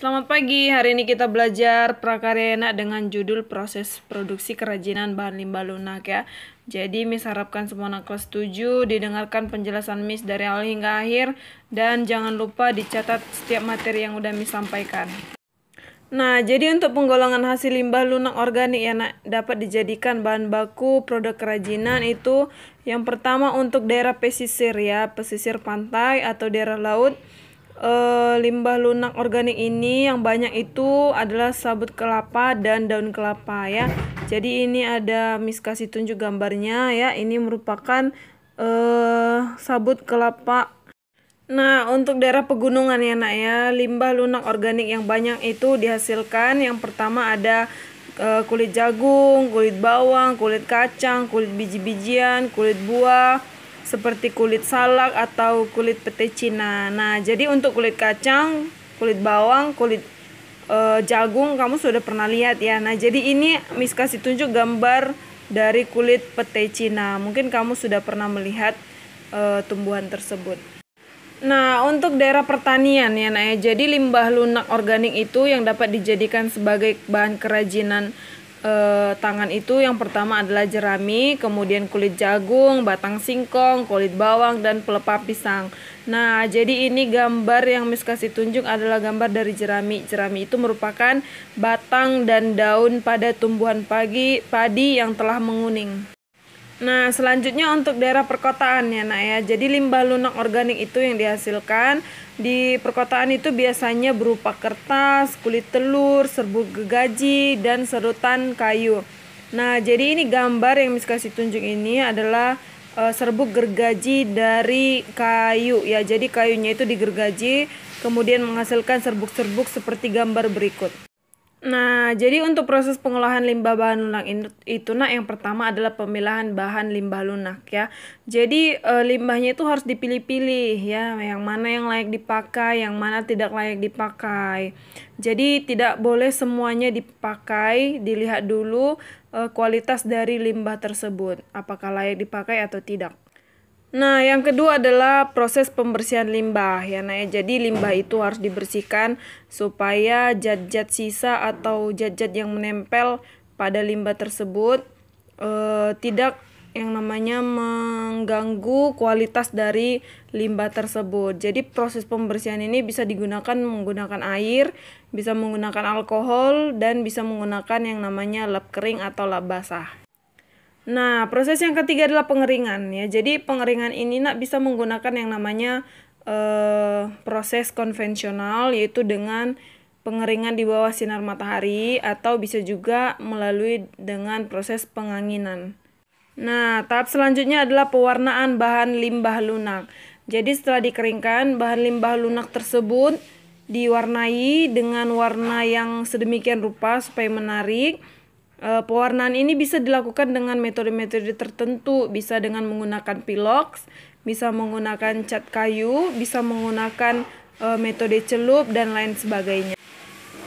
Selamat pagi, hari ini kita belajar prakarya enak dengan judul proses produksi kerajinan bahan limbah lunak ya. Jadi Miss harapkan semua anak kelas 7 didengarkan penjelasan Miss dari awal hingga akhir. Dan jangan lupa dicatat setiap materi yang udah Miss sampaikan. Nah, jadi untuk penggolongan hasil limbah lunak organik yang dapat dijadikan bahan baku produk kerajinan itu yang pertama untuk daerah pesisir ya, pesisir pantai atau daerah laut. Limbah lunak organik ini yang banyak itu adalah sabut kelapa dan daun kelapa ya. Jadi ini ada Miss kasih tunjuk gambarnya ya. Ini merupakan sabut kelapa. Nah, untuk daerah pegunungan ya nak ya, limbah lunak organik yang banyak itu dihasilkan. Yang pertama ada kulit jagung, kulit bawang, kulit kacang, kulit biji-bijian, kulit buah, seperti kulit salak atau kulit pete Cina. Nah, jadi untuk kulit kacang, kulit bawang, kulit jagung kamu sudah pernah lihat ya. Nah, jadi ini Miss kasih tunjuk gambar dari kulit pete Cina. Mungkin kamu sudah pernah melihat tumbuhan tersebut. Nah, untuk daerah pertanian ya nak ya, jadi limbah lunak organik itu yang dapat dijadikan sebagai bahan kerajinan tangan itu yang pertama adalah jerami, kemudian kulit jagung, batang singkong, kulit bawang, dan pelepah pisang. Nah, jadi ini gambar yang Miss kasih tunjuk adalah gambar dari jerami. Jerami itu merupakan batang dan daun pada tumbuhan padi yang telah menguning. Nah, selanjutnya untuk daerah perkotaan ya nak ya. Jadi limbah lunak organik itu yang dihasilkan di perkotaan itu biasanya berupa kertas, kulit telur, serbuk gergaji, dan serutan kayu. Nah, jadi ini gambar yang Miss kasih tunjuk ini adalah serbuk gergaji dari kayu ya. Jadi kayunya itu digergaji kemudian menghasilkan serbuk-serbuk seperti gambar berikut. Nah, jadi untuk proses pengolahan limbah bahan lunak itu nak yang pertama adalah pemilahan bahan limbah lunak ya. Jadi limbahnya itu harus dipilih-pilih ya, yang mana yang layak dipakai, yang mana tidak layak dipakai. Jadi tidak boleh semuanya dipakai, dilihat dulu kualitas dari limbah tersebut, apakah layak dipakai atau tidak. Nah, yang kedua adalah proses pembersihan limbah ya. Nah, jadi limbah itu harus dibersihkan supaya zat-zat sisa atau zat-zat yang menempel pada limbah tersebut tidak yang namanya mengganggu kualitas dari limbah tersebut. Jadi proses pembersihan ini bisa digunakan menggunakan air, bisa menggunakan alkohol, dan bisa menggunakan yang namanya lap kering atau lap basah. Nah, proses yang ketiga adalah pengeringan ya. Jadi pengeringan ini nak bisa menggunakan yang namanya proses konvensional, yaitu dengan pengeringan di bawah sinar matahari, atau bisa juga melalui dengan proses penganginan. Nah, tahap selanjutnya adalah pewarnaan bahan limbah lunak. Jadi setelah dikeringkan, bahan limbah lunak tersebut diwarnai dengan warna yang sedemikian rupa supaya menarik. Pewarnaan ini bisa dilakukan dengan metode-metode tertentu, bisa dengan menggunakan pilox, bisa menggunakan cat kayu, bisa menggunakan metode celup, dan lain sebagainya.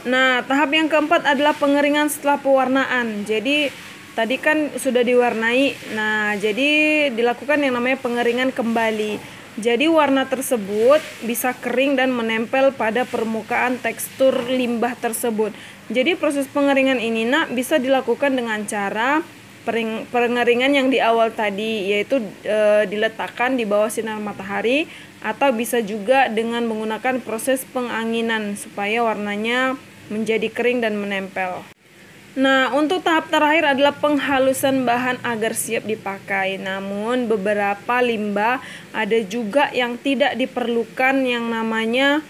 Nah, tahap yang keempat adalah pengeringan setelah pewarnaan. Jadi tadi kan sudah diwarnai, nah jadi dilakukan yang namanya pengeringan kembali. Jadi warna tersebut bisa kering dan menempel pada permukaan tekstur limbah tersebut. Jadi proses pengeringan ini nak bisa dilakukan dengan cara pengeringan yang di awal tadi, yaitu diletakkan di bawah sinar matahari, atau bisa juga dengan menggunakan proses penganginan supaya warnanya menjadi kering dan menempel. Nah, untuk tahap terakhir adalah penghalusan bahan agar siap dipakai. Namun beberapa limbah ada juga yang tidak diperlukan yang namanya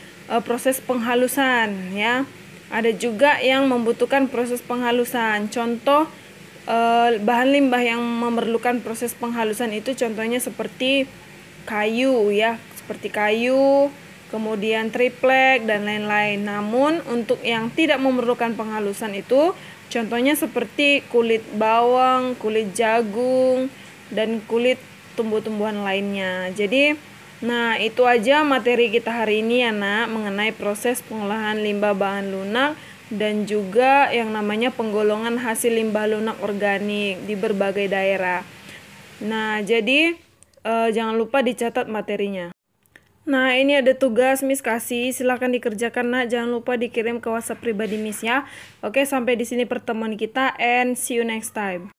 proses penghalusan ya. Ada juga yang membutuhkan proses penghalusan. Contoh bahan limbah yang memerlukan proses penghalusan itu contohnya seperti kayu ya, seperti kayu, kemudian triplek, dan lain-lain. Namun untuk yang tidak memerlukan penghalusan itu contohnya seperti kulit bawang, kulit jagung, dan kulit tumbuh-tumbuhan lainnya. Jadi, nah itu aja materi kita hari ini ya nak, mengenai proses pengolahan limbah bahan lunak dan juga yang namanya penggolongan hasil limbah lunak organik di berbagai daerah. Nah, jadi jangan lupa dicatat materinya. Nah, ini ada tugas Miss kasih, silahkan dikerjakan nak, jangan lupa dikirim ke WhatsApp pribadi Miss ya. Oke, sampai di sini pertemuan kita and see you next time.